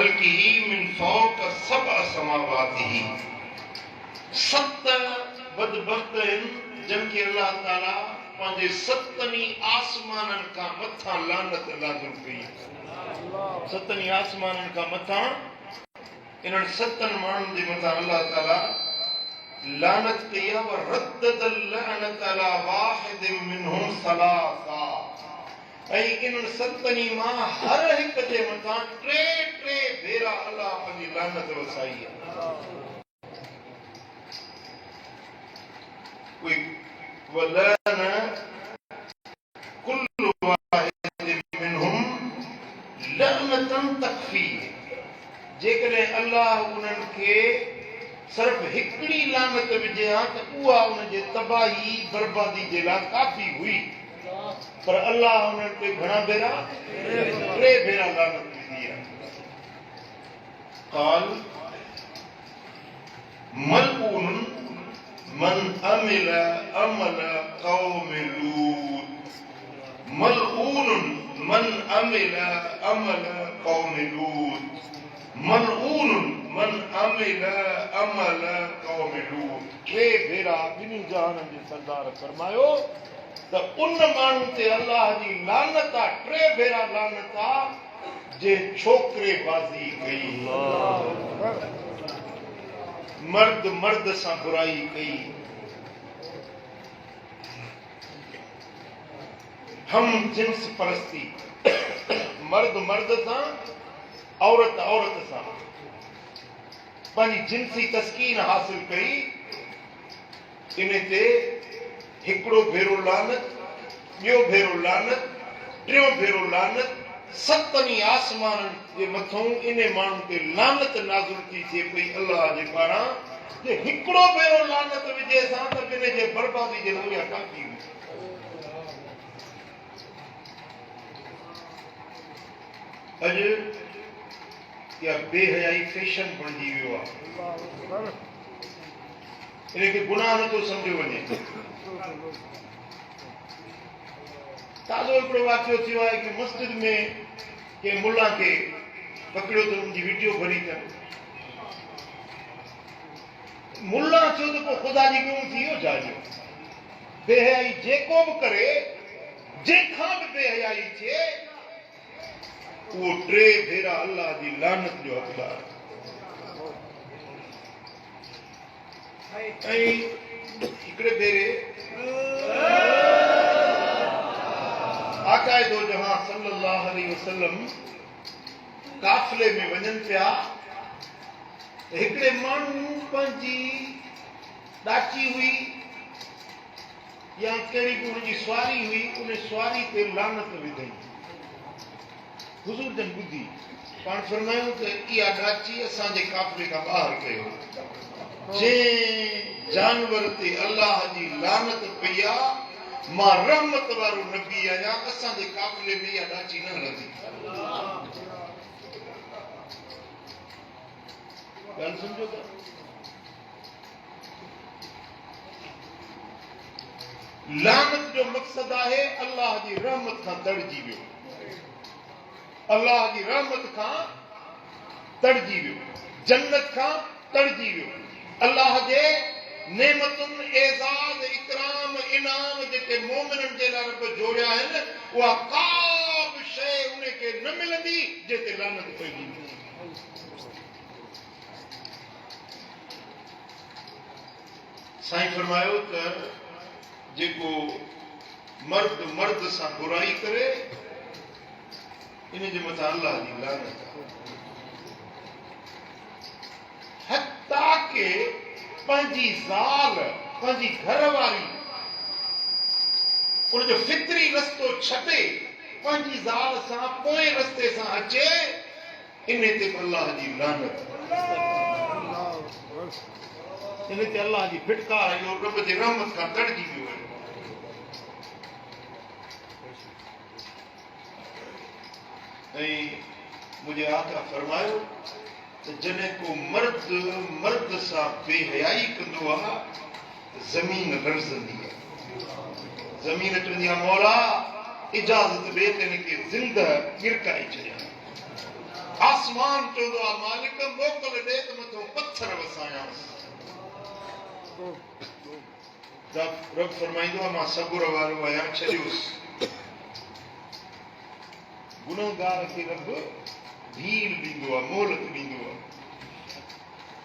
खल्किही मिन फौक सबअ समावातिही। 7 बदबख्त आहिनि जंहिंखे अल्लाह ताला पंहिंजे 7 आसमाननि खां मथां लानत नाज़िल कई। 7 आसमाननि खां मथां इन्हनि 7 माण्हुनि जे मथां अल्लाह ताला लानत कई आहे। वरद्दल लअनत अला वाहिदिन मिनहुम सलासा। ऐं इन्हनि 7 मां हर हिक जे मथां 3 भेरा अल्लाह पंहिंजी लानत वसाई आहे। वलन कुल्लु वाहिदिन मिनहुम लअनतन तकफी। जेकॾहिं अल्लाह उन्हनि खे सिर्फ़ हिकिड़ी लानत विझे हा त उहा उनजे तबाही बर्बादी जे लाइ काफ़ी हुई, पर अल्लाह उन्हनि ते घणा भेरा 3 भेरा लानत विधी आहे। क़ाल मलऊन मन अमिल अमल कौम लूत। मलऊन मन अमिल अमल कौम लूत। मलऊन मन अमिल अमल कौम लूत। 3 भेरा ॿिन्ही जहाननि जे सरदार फरमायो त उन माण्हू ते अल्लाह जी लानत आहे, 3 भेरा लानत आहे जे छोकिरे बाज़ी कई, मर्द मर्द सां बुराई कई, हम जिन्स परस्ती, मर्द मर्द सां, औरत औरत सां पंहिंजी जिन्सी तस्कीन हासिल कई। इन ते हिकिड़ो भेरो लानत, ॿियो भेरो लानत, 3 भेरो लानत। 7 आसमाननि जे मथां इन माण्हू ते लानत नाज़िल थी थिए पई अल्लाह जे पारां जे हिकिड़ो भेरो लानत विझे सां त इन जे बर्बादी जे लाइ काफ़ी हुई। अॼु इहा बेहयाई फैशन बणिजी वियो आहे। इनखे गुनाह नथो सम्झियो वञे। ताज़ो हिकिड़ो वाक़ियो थियो आहे कि मस्जिद में के मुल्ला खे पकड़ियो त उनजी वीडियो भरी अथनि। मुल्ला थियो त पोइ ख़ुदा जी क़ौम थी वियो छा? बेहयाई जेको बि करे, जंहिंखां बि बेहयाई थिए, उहो 3 भेरा अल्लाह जी लानत जो हक़दार। ऐं हिकिड़े भेरे आकाए दो जहां सल्लल्लाहु अलैहि वसल्लम काफ़िले में वञनि पिया, हिकिड़े माण्हू पंहिंजी ॾाची हुई या कहिड़ी बि हुनजी सुवारी हुई, उन सुवारी ते लानत विधई। हुज़ूर जन ॿुधी पाण फरमायूं त इहा ॾाची असांजे काफ़िले खां ॿाहिरि कयो। जंहिं जानवर ते अल्लाह जी लानत पई आहे, मां रहमत वारो नबी आहियां, असांजे काफ़िले में इहा ॾाची न हलंदी। ॻाल्हि सम्झो था? लानत जो मक़सद आहे अल्लाह जी रहमत खां तड़जी वियो, अल्लाह जी रहमत खां तड़जी वियो, जन्नत खां तड़जी वियो। अल्लाह जे नेमतुन एज़ाज़ इकराम इनाम जेके मोमिननि जे लाइ रब जोड़िया आहिनि, उहा का बि शइ उनखे न मिलंदी जिते लानत पइजी। साईं फरमायो त जेको मर्द मर्द सां बुराई करे, इन जे मथां अल्लाह जी लानत। हत्ता के पंहिंजी ज़ाल, पंहिंजी घरवारी उनजो फितरी रस्तो छॾे पंहिंजी ज़ाल सां पोएं रस्ते सां अचे, इन ते अल्लाह जी लानत। इन ते अल्लाह जी फिटकार, इहो रब जी रहमत खां तड़जी वियो आहे। ऐं मुंहिंजे आका फरमायो त जॾहिं को मर्द मर्द सां बेहयाई कंदो आहे, ज़मीन लर्ज़ंदी आहे। ज़मीन चवंदी आहे मौला इजाज़त ॾे त हिनखे ज़िंदह गिरकाए छॾिया। आसमान चवंदो आहे मालिक मोकल ॾे त मथो पत्थर वसायांसि। रब फरमाईंदो आहे मां सबुर वारो आहियां, छॾियोसि। गुनहगार खे रब ढील ॾींदो आहे, मोहलत ॾींदो आहे।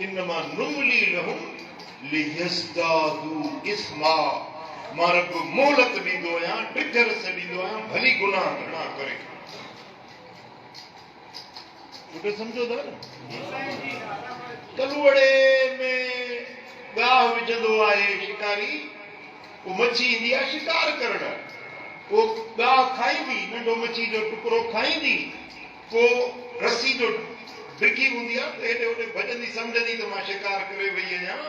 इन्नमा नुमली लहुम लियज़्दादू इस्मा, मां रब मोहलत ॾींदो आहियां, ढिघरस ॾींदो आहियां, भली गुनाह घणा करे। मूंखे सम्झो था न? कलुवड़े में गाह विझंदो आहे शिकारी, वो मच्छी ईंदी आहे शिकार करण, वो गाह खाईंदी, नंढो मच्छी जो टुकड़ो खाईंदी, पोइ रस्सी जो ढिघी हूंदी आहे त हेॾे होॾे भॼंदी, सम्झंदी त मां शिकार करे वई आहियां,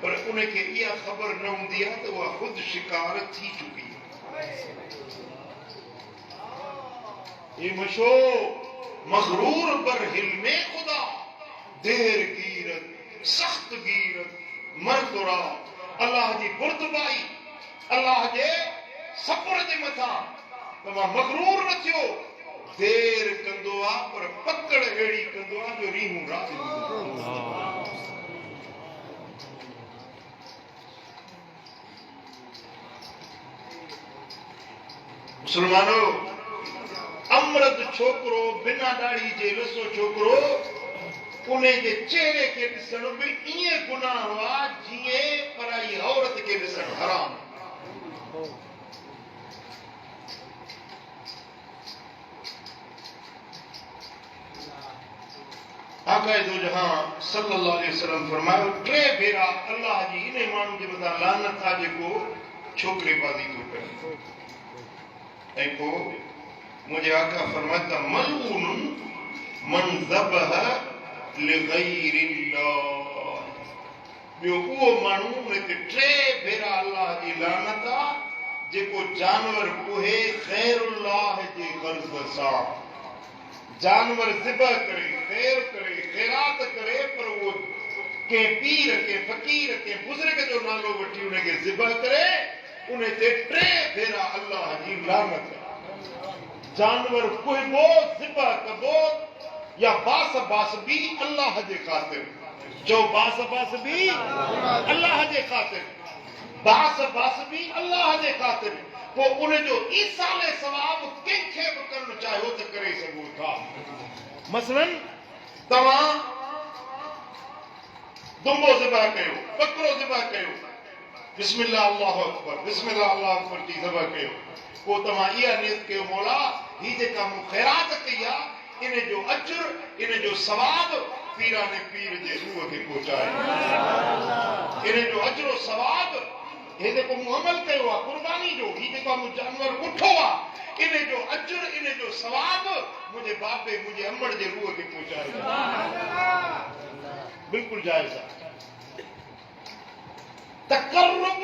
पर उनखे इहा ख़बर न हूंदी आहे त उहा ख़ुदि शिकार थी चुकी आहे। ये मशो मगरूर पर हिल्मे खुदा, देर गिरत सख्त गिरत मरदुरा, अल्लाह जी बुर्दबाई, अल्लाह जे सब्र जे मथां तव्हां मगरूर न थियो। देर कंदो आहे पर पकड़ अहिड़ी कंदो आहे जो रीहूं राति मुसलमानो, अमृत छोकरो बिना दाढ़ी जे लसो छोकरो, उन जे चेहरे खे ॾिसण बि ईअं गुनाह हुआ जीअं पराई औरत खे ॾिसण हराम। आका दो जहां सल्लल्लाहु अलैहि वसल्लम फरमायो, टे भेरा अल्लाह जी इन माण्हू जे मथां लानत आहे जेको छोकरेबाज़ी थो करे। ऐं पोइ मुंहिंजे आका फरमायो त मलऊन मन ज़बह लिग़ैरिल्लाह, ॿियो उहो माण्हू हुनखे टे भेरा अल्लाह जी लानत आहे जेको जानवर पोहे ख़ैरुल्लाह जे ग़र्ज़ सां, जानवर ज़िबह करे, ख़ैर करे, ख़ैरात करे, पर वो कंहिं पीर, कंहिं फ़कीर, कंहिं बुज़ुर्ग जो नालो वठी उनखे ज़िबह करे, उन ते टे भेरा अल्लाह जी लानत। जानवर कुहबो, ज़िबह कबो, या बास बास भी अल्लाह जे ख़ातिर, जो बास बास भी अल्लाह जे ख़ातिर, बास बास भी अल्लाह जे ख़ातिर, पोइ उन जो ईसाले सवाब कंहिंखे बि करणु चाहियो त करे सघो था। मसलन तव्हां दुंबो ज़िबह कयो, बकरो ज़िबह कयो, बिस्मिल्लाह अल्लाहु अकबर, बिस्मिल्लाह अल्लाहु अकबर जी ज़िबह कयो, पोइ तव्हां इहा नियत कयो, मौला ही जेका मूं ख़ैरात कई आहे, इन जो अजुर, इन जो सवाब पीराने पीर जे रूह खे पहुचाए। इन जो अजरो सवाब, हे जेको मूं अमल कयो आहे कुर्बानी जो, ही जेको मूं जानवर उठो आहे, इन जो अजुर, इन जो सवाब मुंहिंजे बाबे, मुंहिंजे अमड़ जे रूह खे पहुचाए। बिल्कुलु जाइज़ आहे। तक़र्रुब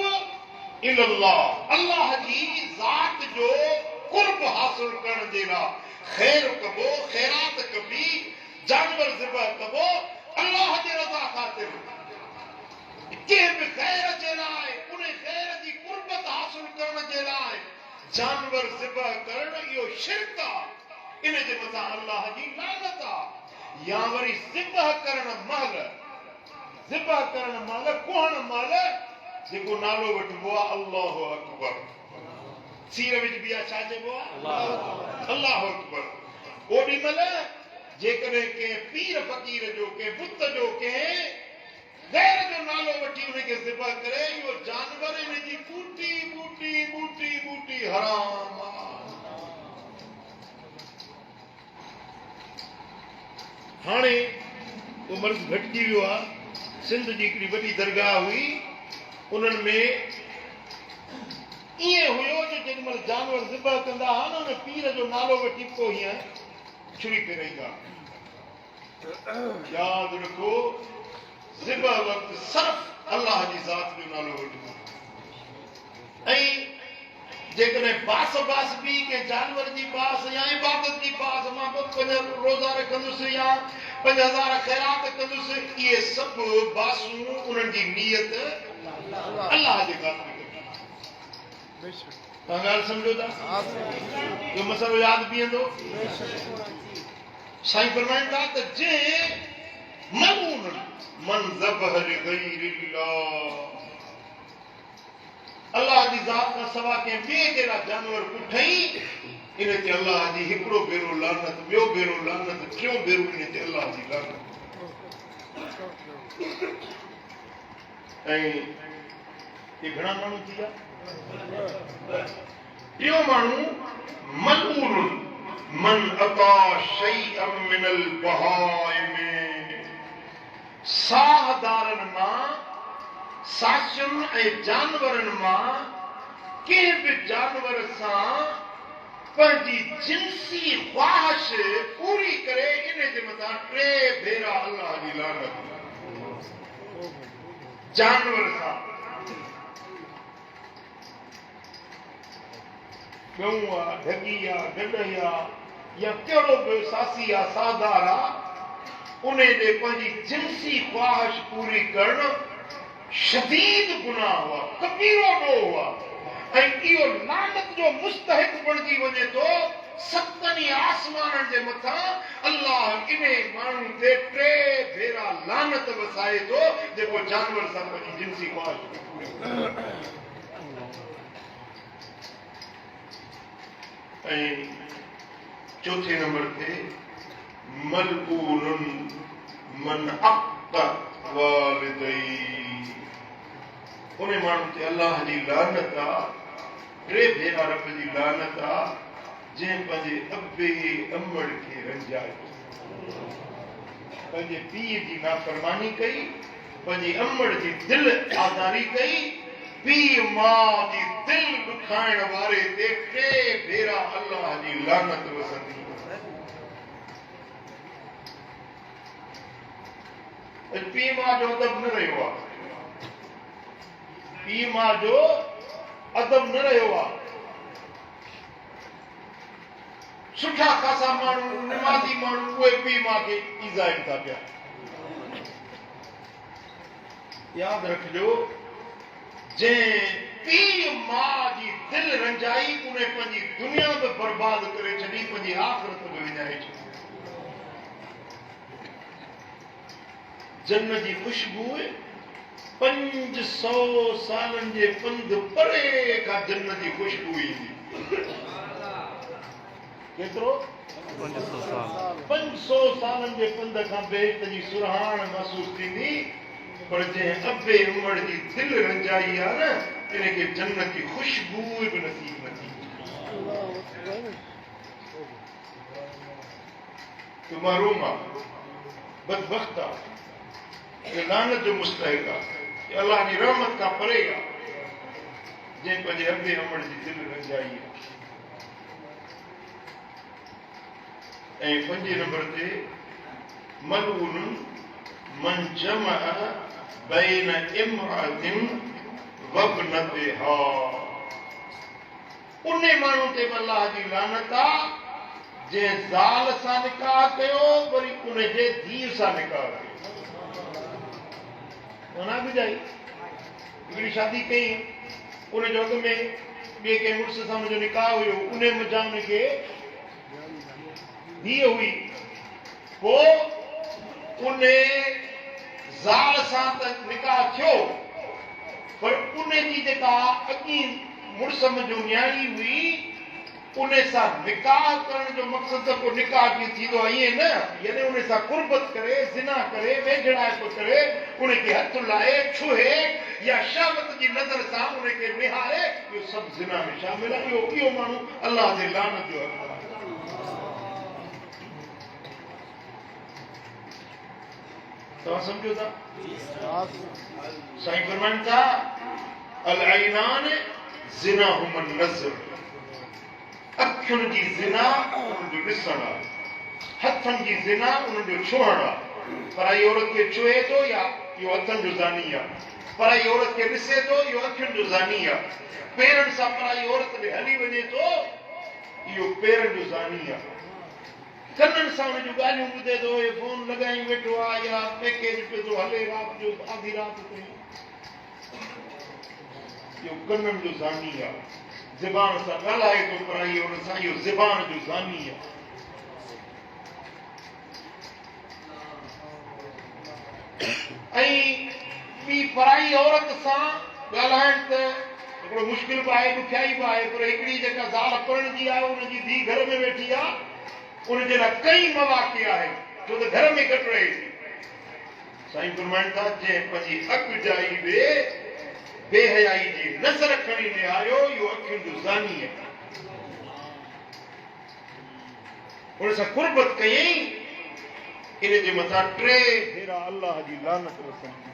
इलल्लाह, अल्लाह जी ज़ात जो कुर्ब हासिल करण जे लाइ ख़ैर कबो, ख़ैरात कबी, जानवर ज़िबह कबो, अल्लाह जे रज़ा ख़ातिर। कंहिं बि ख़ैर जे लाइ, उन ख़ैर जी कुर्बत हासिल करण जे लाइ जानवर ज़िबह करण इहो शिरक आहे, इन जे मथां अल्लाह जी लानत आहे। या वरी ज़िबह करण महिल, ज़िबह करण महिल, कुहण महिल जेको नालो वठिबो आहे अल्लाहु अकबर, सीर विच बि आहे, छा चइबो आहे? अल्लाहु अकबर। ओॾी महिल जेकॾहिं कंहिं पीर फ़कीर जो, कंहिं बुत जो, कंहिं गैर जो नालो वठी उनखे ज़िबह करे, इहो जानवर इन जी बूटी बूटी बूटी बूटी हराम आहे। हाणे उहो मर्ज़ घटिजी वियो आहे। सिंध जी हिकिड़ी वॾी दरगाह हुई, उन्हनि में ईअं हुयो जो जेॾी महिल जानवर ज़िबह कंदा हुआ न, उन पीर जो नालो वठी पोइ हीअं छुरी फेराईंदा। यादि रखो, ज़िबह वक़्तु सिर्फ़ अल्लाह जी ज़ात जो नालो वठिबो। ऐं जेकॾहिं बास बास बि कंहिं जानवर जी बास या इबादत जी बास, मां 5 रोज़ा रखंदुसि या 5000 ख़ैरात कंदुसि, इहे सभु बासूं उन्हनि जी नियत अल्लाह जे ख़ातिर। तव्हां ॻाल्हि सम्झो था? इहो मसइलो यादि बीहंदो। साईं फरमाइनि था त जंहिं मलून मन ज़बह लिग़ैरिल्लाह, अल्लाह जी ज़ात खां सवा कंहिं ॿिए जहिड़ा जानवर पुठई, इन ते अल्लाह जी हिकिड़ो भेरो लानत, ॿियो भेरो लानत, टियों भेरो इन ते अल्लाह जी लानत। ऐं ये घणा माण्हू थी विया? टियों माण्हू मलून मन अता शैअन मिनल बहाइम, साहदारनि मां, साचियुनि ऐं जानवरनि मां कंहिं बि जानवर सां पंहिंजी जिन्सी ख्वाहिश पूरी करे इन जे मथां 3 भेरा अल्लाह जी लानत। जानवर सां, गऊं आहे, ढगी आहे, गॾई आहे, या कहिड़ो बि सासी आहे, साधार आहे, उन जे पंहिंजी जिन्सी ख्वाहिश पूरी करणु शदीद गुनाह हुआ, कबीरो ॾोह हुआ, ऐं इहो लानत जो मुस्तहिक बणिजी वञे थो। 7 आसमाननि जे मथां अल्लाह इन माण्हू ते 3 भेरा लानत वसाए थो जेको जानवर सां पंहिंजी जिन्सी ख्वाहिश पूरी करे। ऐं चौथे नंबर ते मलऊनुन मन अक़्क़ वालिदैहि, उन माण्हू ते अल्लाह जी लानत आहे, 3 भेरा रब जी लानत आहे जंहिं पंहिंजे अबे अमड़ खे रंजायो, पंहिंजे पीउ जी नाफ़रमानी कई, पंहिंजी अमड़ जी दिलि आज़ारी कई, पीउ मां जी दिलि ॾुखाइण वारे ते 3 भेरा अल्लाह जी लानत वसंदी। पीउ मां जो अदब न रहियो आहे, पीउ मां जो अदब न रहियो आहे। सुठा ख़ासा माण्हू, निमाज़ी माण्हू, उहे पीउ मां खे ईज़ाइनि था पिया। यादि रखिजो, जंहिं पीउ मां जी दिलि रंजाई, उन पंहिंजी दुनिया बि बर्बाद करे छॾी, पंहिंजी आख़िरत बि विञाए छॾी। जन्नत जी ख़ुशबू 500 सालनि जे पंध परे खां जन्नत जी ख़ुशबू ईंदी। केतिरो? 500 सालनि जे पंध खां बेहत जी सुरहाण महसूस थींदी, पर जंहिं अबे उमड़ जी दिलि रंजाई आहे न, इनखे जन्नत जी ख़ुशबू बि नसीब न थींदी। तो महरूम आहे, बदबख्त आहे, लानत जो मुस्तहिक आहे, अल्लाह जी रहमत खां परे आहे, जंहिं पंहिंजे अबे अमड़ जी दिलि रंजाई आहे। ऐं 5 नंबर ते मलऊन मन जमअ बैन इम्रअतिन वब्नतिहा, उन माण्हू ते अल्लाह जी लानत आहे जंहिं ज़ाल सां निकाह कयो, वरी उन जे धीउ सां निकाह कयो। मना बुझाई, हिकिड़ी शादी कई, उन जो अॻ में ॿिए कंहिं मुड़ुस सां मुंहिंजो निकाह हुयो, उन मुंहिंजा उनखे धीउ हुई, पोइ उन ज़ाल सां त निकाह थियो, पर उन जी जेका अॻी मुड़ुस मुंहिंजो न्याणी हुई, उन सां निकाह करण जो मक़सद त पोइ निकाह कीअं थींदो आहे ईअं न, यानी उन सां कुर्बत करे, ज़िना करे, वेझड़ाइप करे, उनखे हथ लाए, छुहे या शहवत जी नज़र सां उनखे निहारे, इहो सभु ज़िना में शामिल आहे। इहो माण्हू अल्लाह जे लानत जो हक़दार आहे। तव्हां सम्झो था? साईं फरमाइनि था, अल ऐनान ज़िनाहुम नज़र, अखियुनि जी ज़िना उन्हनि जो ॾिसणु आहे, हथनि जी ज़िना उन्हनि जो छुहणु आहे। पराई औरत खे छुहे थो या इहो हथनि जो ज़ानी आहे, पराई औरत खे ॾिसे थो, इहो अखियुनि जो ज़ानी आहे, पेरनि सां पराई औरत ॾे हली वञे थो, इहो पेरनि जो ज़ानी आहे, कननि सां उन जूं ॻाल्हियूं ॿुधे थो, इहो फोन लॻाई वेठो आहे या पैकेज पियो थो हले राति जो आधी राति ताईं, इहो कननि जो ज़ानी आहे। ज़बान सां ॻाल्हाए थो पराई औरत सां, इहो ज़बान जो ज़ानी आहे। ऐं ॿी पराई औरत सां ॻाल्हाइण त हिकिड़ो मुश्किल बि आहे, ॾुखियाई बि आहे, पर हिकिड़ी जेका ज़ाल परणजी आहे उनजी धीउ घर में वेठी आहे, उनजे लाइ कई मवाक़े आहे, छो त घर में घटि रहे थी। साईं फरमाइनि था जंहिं पंहिंजी अॻु जाई बेहयाई जी नज़र खणी निहारियो, इहो अखियुनि जो ज़ानी आहे। उन सां कुर्बत कयई, इन जे मथां 3 भेरा अल्लाह जी लानत वरतनि।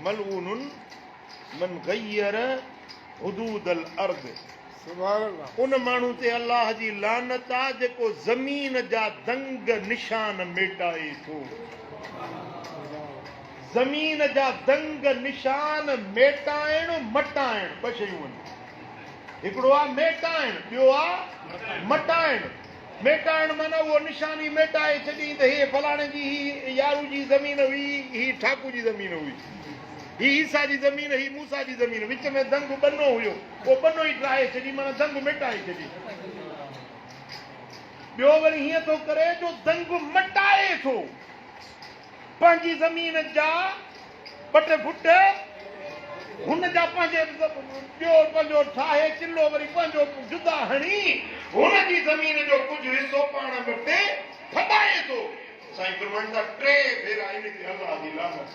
मलऊनुन मन गय्यर हुदूद अल अर्द, उन माण्हू ते अल्लाह जी लानत आहे जेको ज़मीन जा दंग निशान मेटाए थो। ज़मीन जा दंग निशान मेटाइण मटाइण ॿ शयूं आहिनि। हिकिड़ो आहे मेटाइण, ॿियो आहे मटाइण। मेटाइण माना उहो निशानी मेटाए छॾी त हे फलाणे जी, ही यारू जी ज़मीन हुई, ही ठाकू जी ज़मीन हुई, ही ईसा जी ज़मीन, ही मूसा जी ज़मीन, विच में दंग बनो हुयो, उहो बनो ई ठाहे छॾी, माना दंग मिटाए छॾी। ॿियो वरी हीअं थो करे जो दंग मटाए थो, पंहिंजी ज़मीन जा 2 फुट हुन जा पंहिंजो ठाहे चिल्लो, वरी पंहिंजो जुदा हणी हुनजी ज़मीन जो कुझु हिसो पाण वटि फटाए थो। साईं फरमाइनि था 3 भेरा इन ते अल्लाह जी लानत।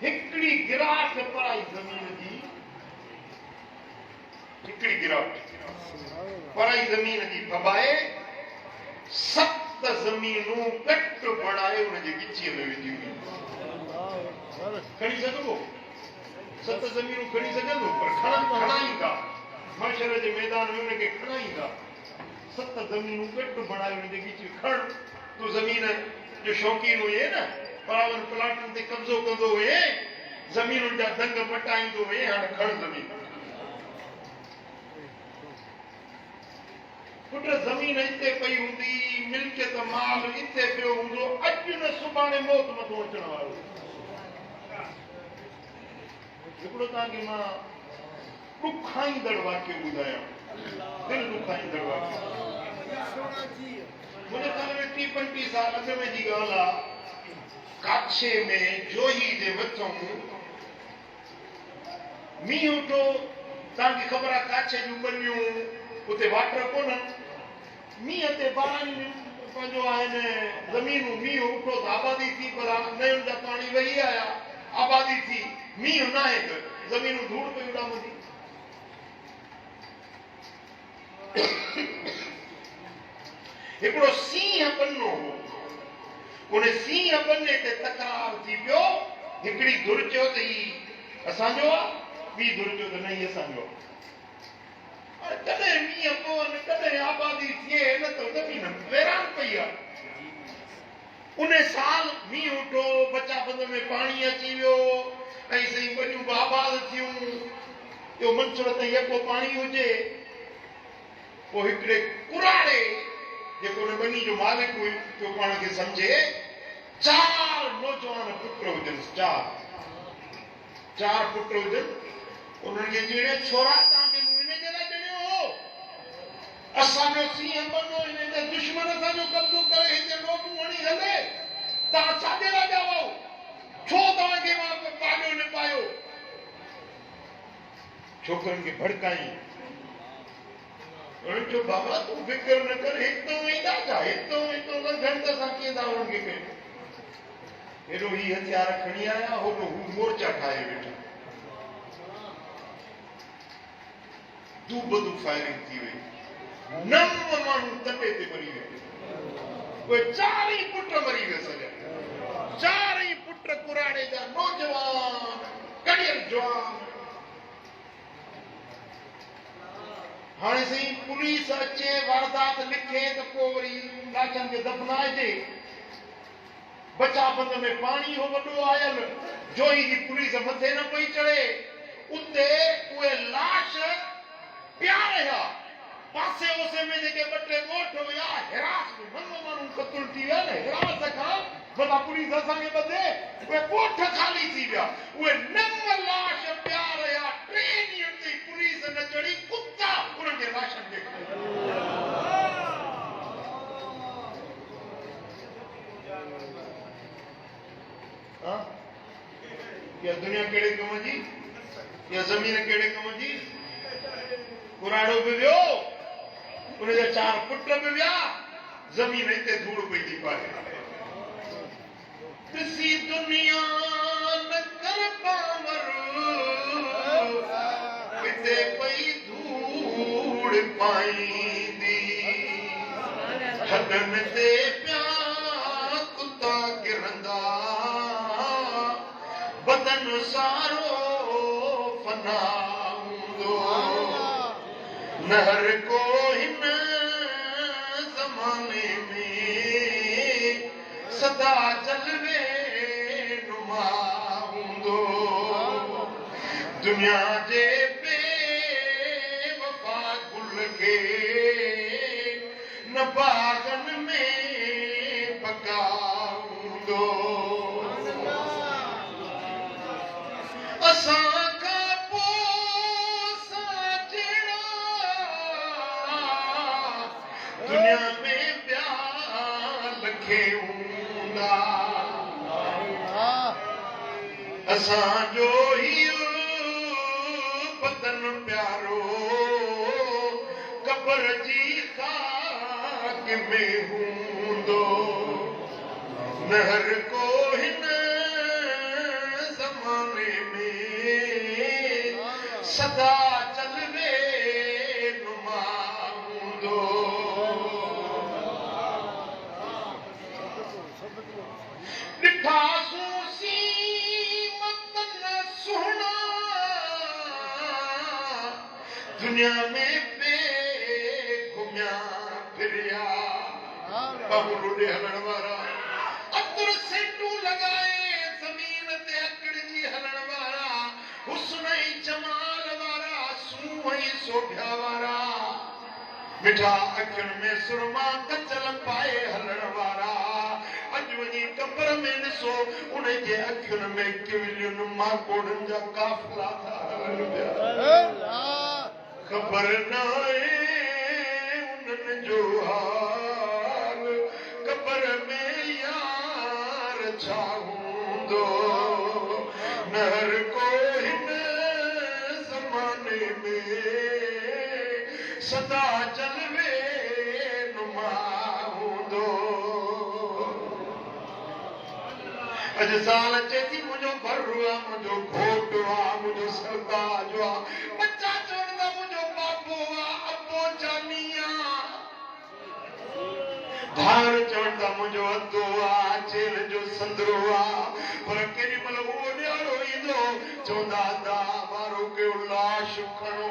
हिकिड़ी गिराक पराई ज़मीन जी, हिकिड़ी गिराक पराई ज़मीन जी फबाए 7 ज़मीनूं कट बढ़ाए हुनजे गिचीअ में विझी हुई। खणी सघिबो? 7 ज़मीनूं खणी सघंदो? पर खणाईंदा मशर जे मैदान में उनखे खणाईंदा। 7 ज़मीनूं कट बढ़ाए हुनजे गिची खण। तूं ज़मीन जो शौक़ीन हुए न, परावनि प्लाटनि ते कब्ज़ो कंदो हुए, ज़मीनुनि जा दंग मटाईंदो हुए, हाणे खण ज़मीन। पुट ज़मीन हिते पई हूंदी, मिल्कियत माल हिते पियो हूंदो, अॼु न सुभाणे मौत मथो अचण वारो। हिकिड़ो तव्हांखे मां ॾुखाईंदड़ वाक्य ॿुधायां, दिलि ॾुखाईंदड़ वाक्य। मुंहिंजे ख़्याल में 30-35 साल अॻु में जी ॻाल्हि आहे। काछे में जोही जे मथां मींहुं उठो। तव्हांखे ख़बर आहे काछे जूं ॿनियूं उते वाटर कोन्हनि, मींहं ते पाणी पंहिंजो आहिनि ज़मीनूं, मींहुं उठो त आबादी थी, पर नयुनि जा पाणी वही आया, आबादी थी। मींहुं न आहे त ज़मीनूं धूड़ पई उॾामंदी। हिकिड़ो सींहं बनो हो, उन सींहं बने ते तकरार थी पियो। हिकिड़ी धुर चयो त ही असांजो आहे, ॿी धुर चयो त न ही असांजो आहे। कॾहिं मींहं पवनि, कॾहिं आबादी थिए, न त ज़मीन वैरान पई आहे। उन साल मींहुं उठो, बचाबंद में पाणी अची वियो, ऐं सही ॿनियूं बि आबाद थियूं। इहो मंसूर ताईं यको पाणी हुजे, पोइ हिकिड़े कुराड़े जेको उन ॿनी जो मालिक हुई, जो पाण खे सम्झे, 4 नौजवान पुट हुजनि, 4 पुट हुजनि। उन्हनि खे ॾिणे छोरा तव्हांखे मूं इन जे लाइ ॾिनो हो, असांजो सींहं बनो, इन ते दुश्मन असांजो कब्ज़ो करे हिते रोटियूं हणी हले, तव्हां छाजे लाइ ॼाओ? छो तव्हांखे मां पालियो न पायो? छोकिरनि खे भड़काई। उन्हनि चयो बाबा तूं फिक्र न कर, हितो ईंदा छा, हितो घटि त असां कीअं था उन्हनि खे कयूं। हेॾो ही हथियार खणी आया, होॾो हू मोर्चा ठाहे वेठा। दूबदू फायरिंग थी वई, 9 माण्हू तटे ते मरी विया। उहे 4 ई पुट मरी विया सॼा। 4 ई पुट कुराड़े जा नौजवान, कड़ियल जवान। हाणे सही पुलिस अचे, वारदात लिखे त पोइ वरी लाशनि खे दफ़नाइजे। बचाबंद में पाणी हो वॾो आयल, जोही जी पुलिस मथे न पई चढ़े। उते उहे लाश पिया रहिया। पासे ओसे में जेके 2-3 ॻोठ हुया, हिरास में 9 माण्हू क़तल थी विया न। हिरास खां मथां पुलिस असांखे ॿधे, उहे ॻोठ ख़ाली थी विया। उहे 9 लाश पिया रहिया। 3 ॾींहंनि ताईं पुलिस न चढ़ी, कुता दुनिया केड़े कम जी या ज़मीन केड़े कम जी कुराड़ो भी वियो उनजा 4 पुट भी विया ज़मीन इते धूड़ पई थी पाए ॾिसी दुनिया न कर पावर इते पई धूड़ पाईंदी हदन ते प्या कुत्ता गिरंदा बदन सारो फना हूंदो नहर को हिन ज़माने में सदा जलवे नुमा हूंदो दुनिया जे बेवफा गुल खे न बागन में पका हूंदो असां खां पोइ साजणा दुनिया में ॿिया लखे हूंदा असांजो इहो बदन प्यारो कब्र जी खाक में हूंदो नहर को हिन ज़माने में सदा जलवे नुमा हूंदो ॾिठासूं सीमतन सुहिणा दुनिया में पे घुमिया फिरिया बाबू रोडे हलण वारा अतर सेटूं लगाए ज़मीन ते अकड़जी हलण वारा हुस्न ऐं जमाल वारा सूंह ऐं सोभ्या वारा मिठा अखियुनि में सुरमा कचल पाए हलण वारा अॼु वञी कब्र में ॾिसो उन जे अखियुनि में किविलियुनि माकोड़नि जा काफ़िला था हलनि पिया ख़बर नाहे उन्हनि जो हाल कब्र में यार छा हूंदो नहर को हिन ज़माने में सदा जलवे नुमा हूंदो अॼु ज़ाल चए थी मुंहिंजो भरू आहे मुंहिंजो घोटु आहे मुंहिंजो सरताज आहे बच्चा चवनि था मुंहिंजो बाबो आहे अबो जानी आहे धार चवनि था मुंहिंजो अदो आहे जेल जो संदरो आहे पर केॾी महिल उहो ॾियारो ईंदो चवंदा दा वारो कयो लाश खणो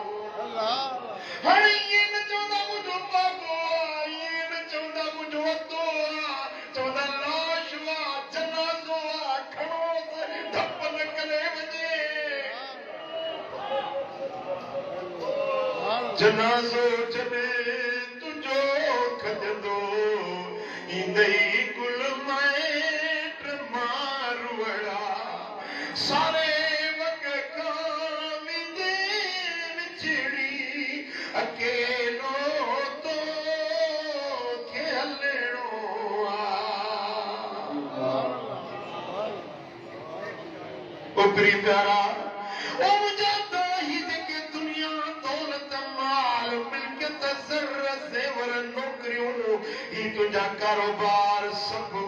हाणे इएं न चवंदा मुंहिंजो बाबो आहे इएं न चवंदा मुंहिंजो अदो आहे चवंदा लाश आहे जनाज़ो आहे खणो धप न करे वञे जनाज़ो जॾहिं तुंहिंजो खजंदो ईंदई गुल माइट मारुअड़ा सारे वॻ खां विंदे विछड़ी अकेलो तोखे हलणो आहे उबरी प्यारा ओ मुंहिंजा दाही जेके दुनिया दौलत माल मिल्कियत ज़र ज़ेवर नौकरियूं ही तुंहिंजा कारोबार सभु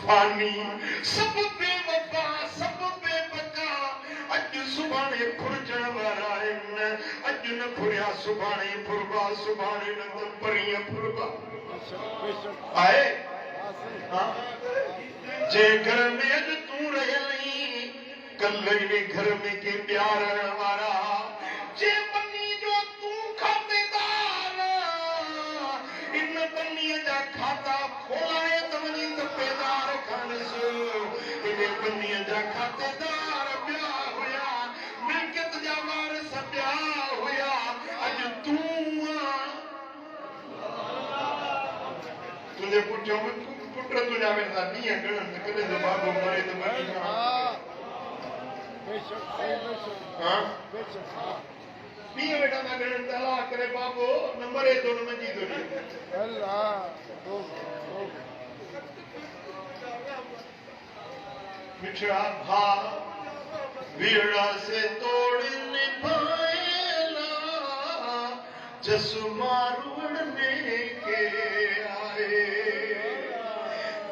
फानी सभु बेवफा सभु बेबका अॼु सुभाणे फुरजण वारा आहिनि अॼु न फुरिया सुभाणे फुरबा सुभाणे न त परीहं फुरबा आहे जे घर में अॼु तूं रहियल आहीं कल्ह इन घर में के प्यारण वारा जे बनी जो तूं खातेदार इन बनीअ जा खाता खोलाए त वञी त पेदार खणस इन बनीअ जा खातेदार ॿिया हुया मिल्कियत जा वारिस ॿिया हुया अॼु तूं तुंहिंजे पुठियां पुट तुंहिंजा वेंदा ॾींहं गणनि त कॾहिं त बाबो मरे त मरी ॾींहं वेठा था गणनि त अलाह करे बाबो न मरे थो न मंझी थो मिठड़ा भाउ वीड़ा से तोड़ निभाएला जसुमारुड़ने के आए,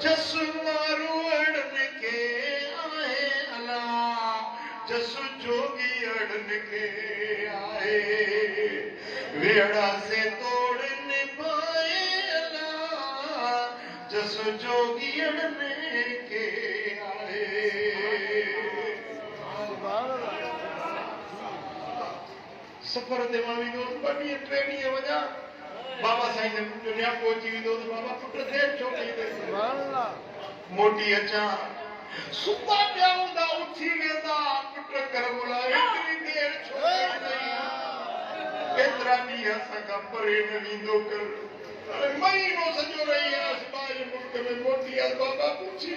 जसुमारुड़ने के आए अला जसु जोगी अड़न के आए, वीड़ा से तोड़ निभाएला जसु जोगी अड़ने के आए। सफर ते मां वेंदो ॿ ॾींहं 3 ॾींहं वञा बाबा साईं ने दुनिया पहुची वेंदो बाबा पुट देर छो कई मोटी अचां सुबह पिया हूंदा उथी वेंदा पुट कर बोला एतिरी देर छो कई एतिरा ॾींहं असां खां परे न वेंदो कर महीनो सॼो रही आयसि ॿाहिरि मुल्क में मोटी आयसि बाबा पुछी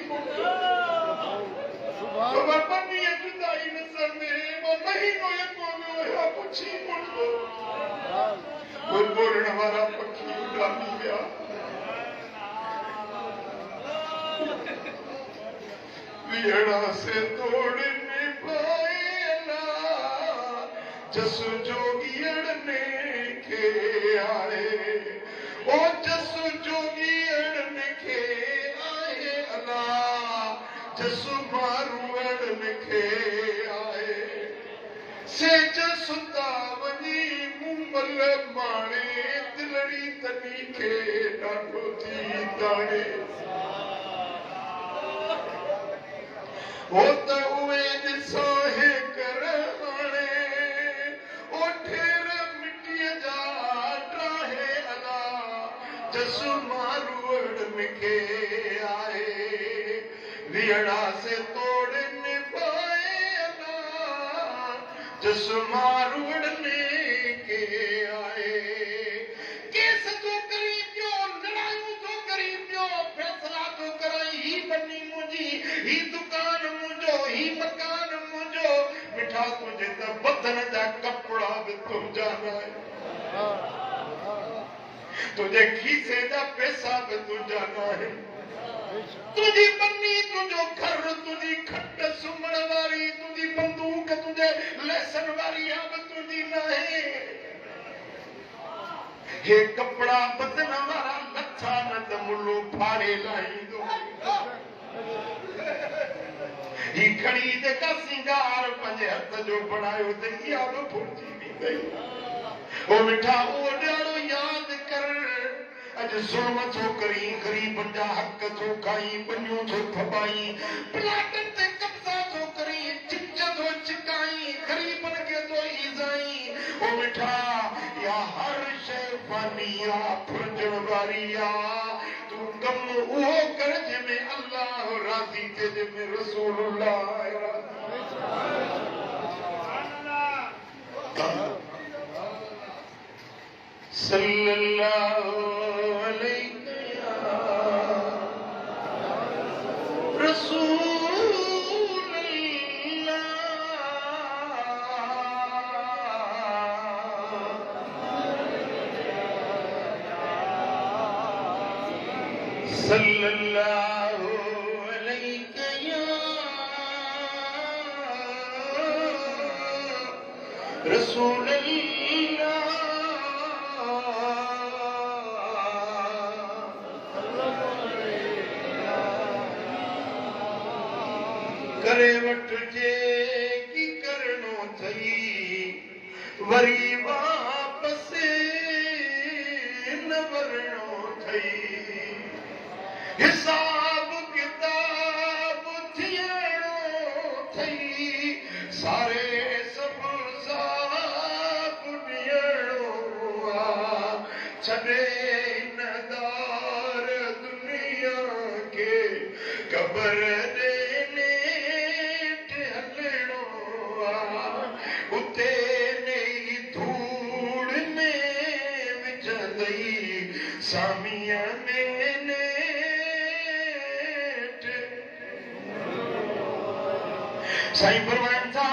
बाबा पन्नी जुदाई न संदे वो महीनो यको वियो पुछी कोई बोलण वारा पखी उड़ामी विया वीड़ा से तोड़ निभाएला जसु जोगी अड़ने के आए, ओ जसु जोगी अड़ने के आए अला जसु मारू अड़ने के आए, से जसुता वनी मुमल माणे दिलड़ी तनी के डाढो थी ताणे हो त उहे ॾिसो हे कर हाणे ओ ठेर मिटीअ जा त्राहे अला जसु मारू अड़न के आए, वीड़ा से तोड़ निभाए अला जसु मारू अड़ने के आए। केस तो करी पियो लड़ायूं तो करी पियो फैसला तो कराई ही बनी मुंहिंजी ही दुकान मुंहिंजो ही मकान मुंहिंजो मिठा तुंहिंजे त बदन जा कपड़ा बि तुंहिंजा न तुंहिंजे खीसे जा पैसा बि तुंहिंजा न आहिनि, तुझी बन्नी तुझो घर तुझी खट सुमण वारी तुझी बंदूक तुझे लेसन वारी अब तुझी नहीं हे कपड़ा बदन वारा लच्छा न त मुल्लो फाड़े लाईंदो ही खड़ी जेका सिंगार पंहिंजे हथ जो बणायो त इहा बि फुटिजी वेंदई ओ मिठा उहो ॾियारो यादि कर अॼु ज़ुल्म थो करी ग़रीबनि जा हक़ थो खाई बनियूं थो थपाई प्लाटनि ते कब्ज़ा थो करी चिच थो चिकाई ग़रीबनि खे थो ईज़ाई ओ मिठा या हर शइ फानी आहे फुरजण वारी आहे तूं कमु उहो कर जंहिंमें अल्लाह राज़ी थिए जंहिंमें रसूलुल्लाह सल्लल्लाहु अलैहि रसूलुल्लाह सल्लल्लाहु अलैहि रसूलुल्लाह करे वठजे की करणो थई वरी वापस न वरणो थई हिसाब किताब थियणो थई सारे सभु साफ़ ॾियणो आ छॾे नदार दुनिया के क़बर सामिया में साईं फरमाइनि था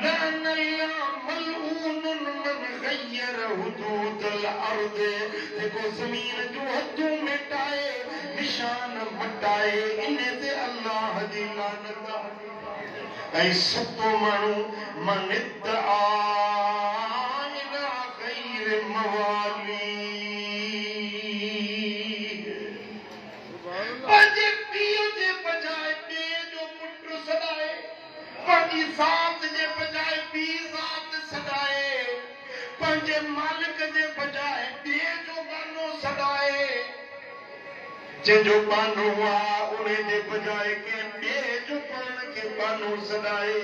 लअन अल्लाह मलऊनुन मन गय्यर हुदूदल अर्द जेको ज़मीन जूं हदूं मिटाए निशान मटाए इन ते अल्लाह जी लानत ऐं सतो माण्हू मन गैर मवाली पंहिंजे पीउ जे बजाए ॿिए जो पुट सॾाए, पंहिंजी ज़ात जे बजाए ॿी ज़ात सॾाए, पंहिंजे मालिक जे बजाए ॿिए जो गानो सॾाए, जंहिंजो बानो आहे उन जे बजाए कंहिं ॿिए जो पाण खे बानो सॾाए,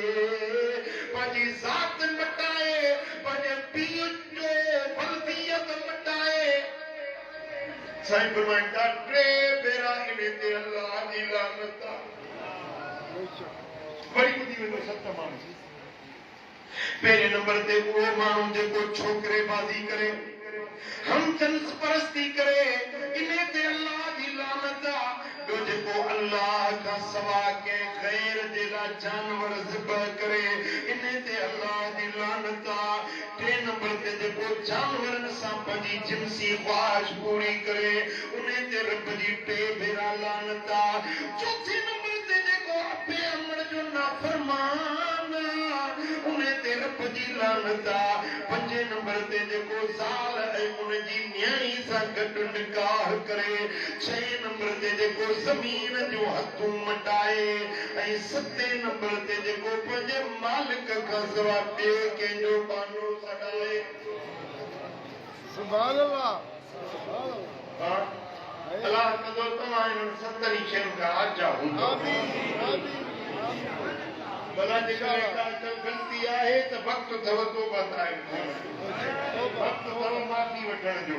पंहिंजी ज़ात मटाए, पंहिंजे पीउ जो फर्ज़ियत मटाए। साईं फरमाइनि था टे भेरा इन ते अल्लाह जी लानत आहे। वरी ॿुधी वेंदो सत माण्हू। पहिरें नंबर ते उहो माण्हू जेको छोकिरेबाज़ी करे, हम जन्स परस्ती करे, इन ते अल्लाह जी लानत आहे। ॿियो जेको अल्लाह खां सवा कंहिं ग़ैर जे लाइ जानवर ज़िबह करे, इन ते अल्लाह जी लानत आहे। टे नंबर ते जेको जानवरनि सां पंहिंजी जिन्सी ख्वाहिश पूरी करे, उन ते रब जी टे भेरा लानत आहे। चौथे नंबर ते जेको अबे अमड़ जो नाफ़रमान उन ते रब जी लानत आहे। पंजे नंबर ते जेको ज़ाल ऐं उन जी न्याणी सां गॾु निकाह करे, छह नंबर ते जेको ज़मीन जो हथूं मटाए, ऐं सते नंबर ते जेको पंहिंजे मालिक खां सवा ॿिए कंहिंजो बानो सॾाए। सुभान अल्लाह, सुभान अल्लाह। अल्लाह कंदो तव्हां इन्हनि सतनि शयुनि खां आजा हूंदो। भला जेकॾहिं का ग़लती आहे त वक़्तु अथव तौबा ताईं, वक़्तु अथव माफ़ी वठण जो,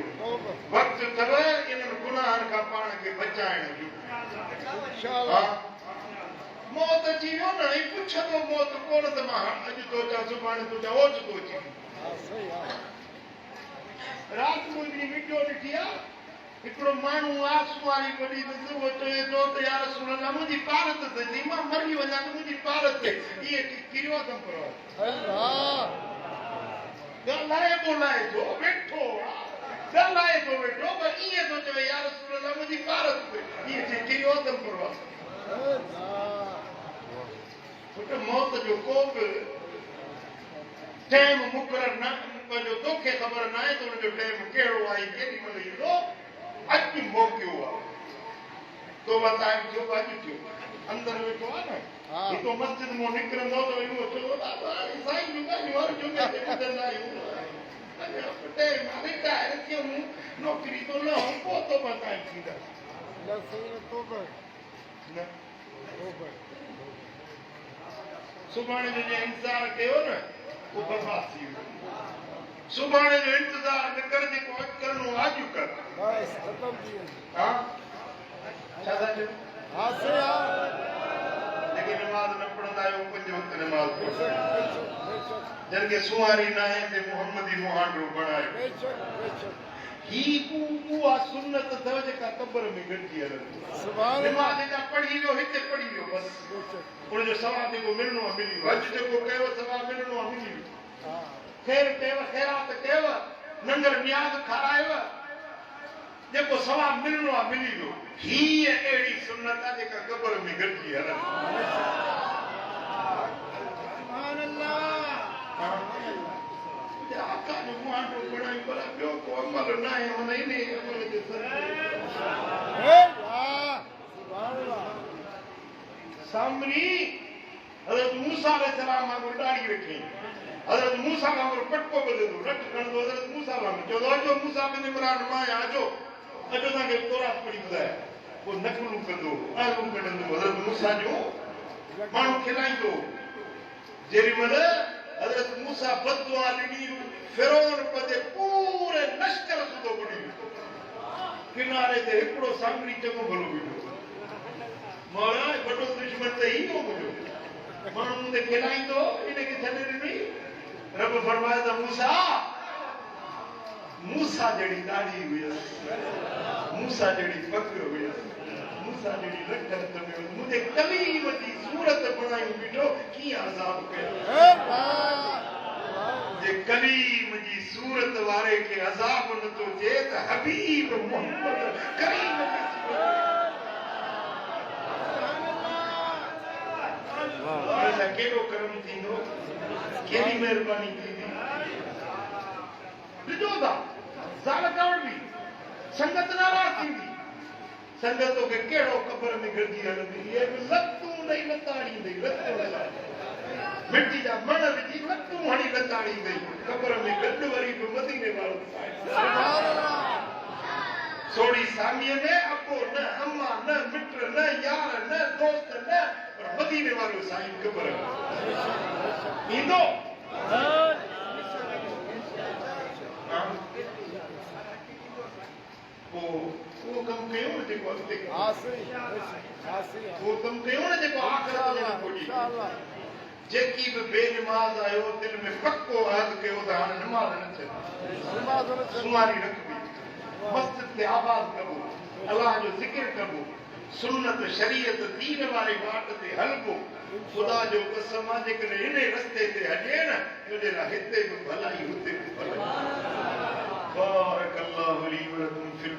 वक़्तु अथव इन्हनि गुनाहनि खां पाण खे बचाइण जो। मौत अची वियो न, ऐं पुछंदो मौत कोन त मां अॼु थो अचां सुभाणे थो अचां, ओच थो अची। राति मूं हिकिड़ी वीडियो ॾिठी आहे, हिकिड़ो माण्हू आसमानी वॾी त सुबुह चए थो त यार रसूल अल्लाह मुंहिंजी पारत ते थी, मां मरी वञा त मुंहिंजी पारत ते इहे किरियो अथम पियो ॻाल्हाए ॿोलाए थो वेठो ॻाल्हाए थो वेठो, पर ईअं थो चवे यार रसूल अल्लाह मुंहिंजी पारत ते इहे किरियो अथम पियो। छोकी मौत जो को बि टाइम मुक़ररु न, पंहिंजो तोखे ख़बर न आहे त हुनजो टाइम कहिड़ो आहे, केॾी महिल ईंदो। अॼु मौक़ो आहे, तौबा ताईं थियो अॼु थियो। अंदरि वेठो आहे न, हितो मस्जिद मां निकिरंदो त वरी उहो चवंदो साईं जूं ॻाल्हियूं हर जुमे ते ॿुधंदा आहियूं, रिटायर थियो मूं नौकिरी थो लहूं, पोइ तौबा ताईं थींदा। सुभाणे जो जे इंतज़ारु कयो न उहो बर्बाद थी वियो। सुभाणे जो इंतज़ारु न कर, जेको अॼु करिणो आहे अॼु कर। छा था चओ? जेके नमाज़ न पढ़ंदा आहियो पंज वक़्त नमाज़ पढ़ो, जन खे सुवारी न आहे ते मुहम्मदी मुहांडो बणायो। ही उहा सुन्नत अथव जेका क़ब्र में गॾिजी हलंदी। नमाज़ जा पढ़ी वियो, हिते पढ़ी वियो, बसि उनजो सवाबु जेको मिलणो आहे मिली वियो। अॼु जेको कयो सवाबु मिलणो आहे मिली वियो। ख़ैर कयव, ख़ैरात कयव, लंगर नियाज़ खारायव, जेको सवाबु मिलणो आहे मिली वियो। हीअ अहिड़ी सुन्नत आहे जेका क़ब्र में गॾिजी हलंदी। आका जो मुहांडो बणाई, भला ॿियो को अमल न आहे, हुन इन अमल जे सामरी हज़रत मूसा अलैहिस्सलाम वांगुरु ॾाढ़ी रखी, हज़रत मूसा वांगुरु पटको ॿधंदो, रट खणंदो, हज़रत मूसा वांगुरु चवंदो अचो मूसा बिन इमरान मां आहियां, अचो अचो तव्हांखे तौरात पढ़ी ॿुधायां। पोइ नकलूं कंदो, आलू कढंदो, हज़रत मूसा जो माण्हू खिलाईंदो। जेॾी महिल हज़रत मूसा बददुआ ॾिनी, फिरौन पंहिंजे पूरे लश्कर सुधो ॿुॾी वियो। किनारे ते हिकिड़ो सांगरी चङो भलो बीठो, मौला वॾो दुश्मन त ई हो मुंहिंजो, माण्हू ते खिलाईंदो, इनखे छॾे ॾिनई। रब फरमाए त मूसा जहिड़ी ॾाढ़ी हुयसि, मूसा जहिड़ी पग हुयसि, मूसा जहिड़ी रख हथ में हुयसि, मुंहिंजे कलीम जी सूरत बणाई बीठो, कीअं अज़ाब कयो। जे कलीम जी सूरत वारे खे अज़ाब नथो थिए त हबीब मोहम्मद करीम असां केॾो कर्म थींदो, केॾी महिरबानी थींदी। ॾिठो था ज़ाल कवड़ बि संगत नाराज़ थींदी, संगत खे कहिड़ो क़बर में गॾिजी हलंदी, इहे बि लतूं ॾेई लताड़ींदी, मिटी जा मण विझी लतूं हणी लताड़ींदी, क़बर में गॾु वरी बि मदीने वारो सोड़ी सामीअ में अबो न अम्मा न मिट न यार न दोस्त न, पर मदीने वारो साईं क़बर ईंदो। वो कम कयो न जेको अॻिते वो कम कयो न जेको आख़िरत में कोॾी। जेकी बि बेनमाज़ आयो दिल में पक्को अहद कयो त हाणे नमाज़ न थिए, सुमारी रखबी, मस्जिद खे आबाद कबो, अलाह जो ज़िक्र कबो, सुन्नत शरीयत दीन वारे वाट ते हलबो। खुदा जो कसम आहे जेकॾहिं इन रस्ते ते हले न तुंहिंजे लाइ हिते बि भलाई हुते बि भलाई। बारक अल्लाहु ली व लकुम फिल